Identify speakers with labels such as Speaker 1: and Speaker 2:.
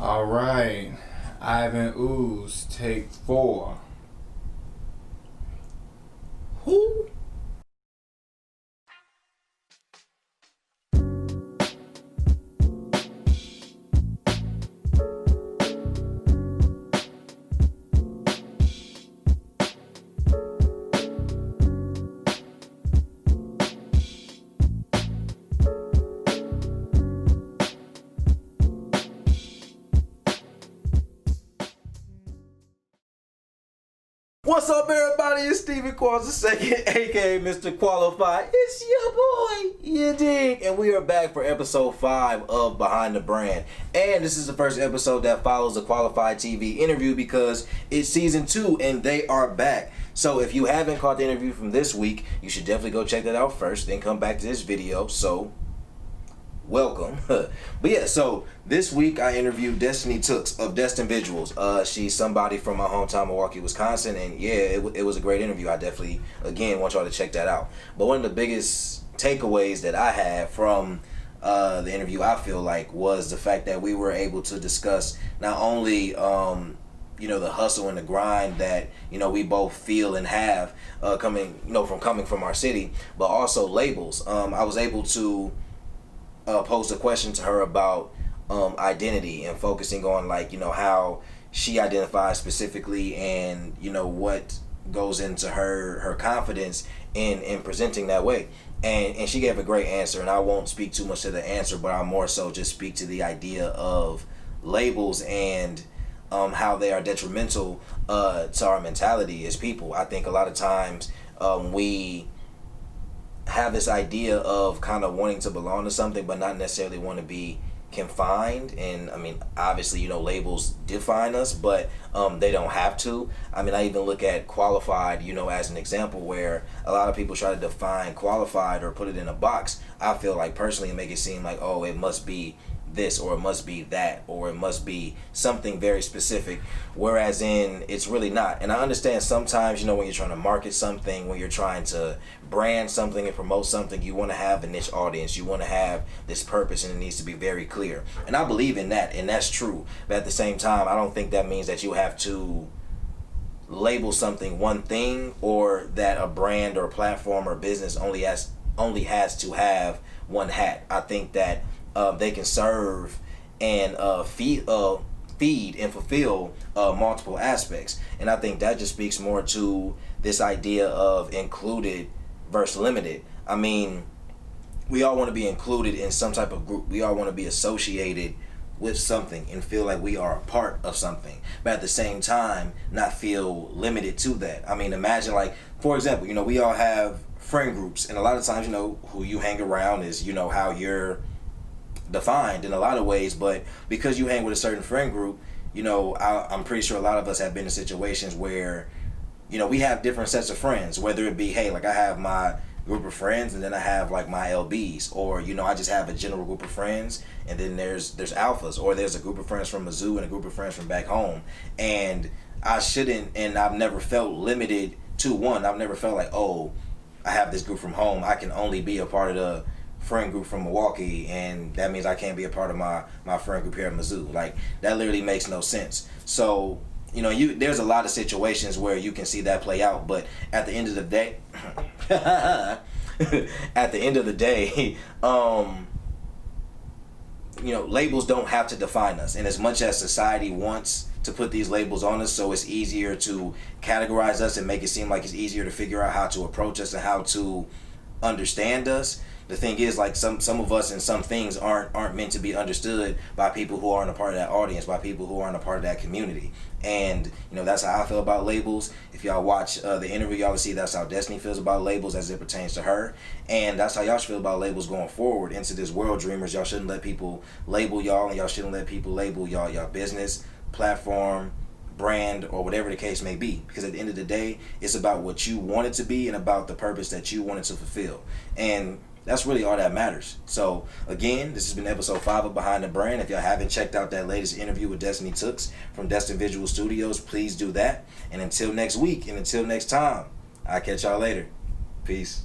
Speaker 1: All right, Ivan Ooze, take 4.
Speaker 2: Who? What's up, everybody? It's Stephen Quarles II, aka Mr. Qualified. It's your boy, you dig? And we are back for episode 5 of Behind the Brand. And this is the first episode that follows the QUALLified TV interview because it's season 2 and they are back. So if you haven't caught the interview from this week, you should definitely go check that out first, then come back to this video. So welcome. But yeah, so this week I interviewed Destinee Tooks of Destinee. She's somebody from my hometown, Milwaukee, Wisconsin, and yeah, it was a great interview. I definitely, again, want y'all to check that out. But one of the biggest takeaways that I had from the interview, I feel like, was the fact that we were able to discuss not only the hustle and the grind that we both feel and have coming from our city, but also labels. I was able to posed a question to her about identity and focusing on how she identifies specifically and what goes into her confidence in presenting that way, and she gave a great answer, and I won't speak too much to the answer, but I'll more so just speak to the idea of labels and how they are detrimental to our mentality as people. I think a lot of times we have this idea of kind of wanting to belong to something but not necessarily want to be confined, and I mean, obviously labels define us, but they don't have to. I mean, I even look at qualified as an example, where a lot of people try to define qualified or put it in a box. I feel like personally make it seem like, oh, it must be this, or it must be that, or it must be something very specific, whereas it's really not. And I understand sometimes when you're trying to market something, when you're trying to brand something and promote something, you want to have a niche audience, you want to have this purpose, and it needs to be very clear, and I believe in that, and that's true. But at the same time, I don't think that means that you have to label something one thing, or that a brand or platform or business only has to have one hat. I think that they can serve and feed and fulfill multiple aspects, and I think that just speaks more to this idea of included versus limited. I mean, we all want to be included in some type of group. We all want to be associated with something and feel like we are a part of something, but at the same time not feel limited to that. I mean, imagine, like, for example, we all have friend groups, and a lot of times who you hang around is how you're defined in a lot of ways. But because you hang with a certain friend group, I'm pretty sure a lot of us have been in situations where we have different sets of friends, whether it be, hey, like, I have my group of friends, and then I have like my LBs, or I just have a general group of friends, and then there's alphas, or there's a group of friends from Mizzou and a group of friends from back home. And I've never felt limited to one. I've never felt like, oh, I have this group from home, I can only be a part of the friend group from Milwaukee, and that means I can't be a part of my friend group here at Mizzou. Like, that literally makes no sense. So there's a lot of situations where you can see that play out, but at the end of the day labels don't have to define us. And as much as society wants to put these labels on us so it's easier to categorize us and make it seem like it's easier to figure out how to approach us and how to understand us, the thing is, like, some of us and some things aren't meant to be understood by people who aren't a part of that audience, by people who aren't a part of that community. And that's how I feel about labels. If y'all watch the interview, y'all will see that's how Destinee feels about labels as it pertains to her, and that's how y'all should feel about labels going forward into this world, dreamers. Y'all shouldn't let people label y'all, and y'all shouldn't let people label y'all business, platform, brand, or whatever the case may be, because at the end of the day, it's about what you want it to be and about the purpose that you want it to fulfill, and that's really all that matters. So again, this has been episode 5 of Behind the Brand. If y'all haven't checked out that latest interview with Destinee Tooks from Destinee Studios, please do that. And until next week, and until next time, I'll catch y'all later. Peace.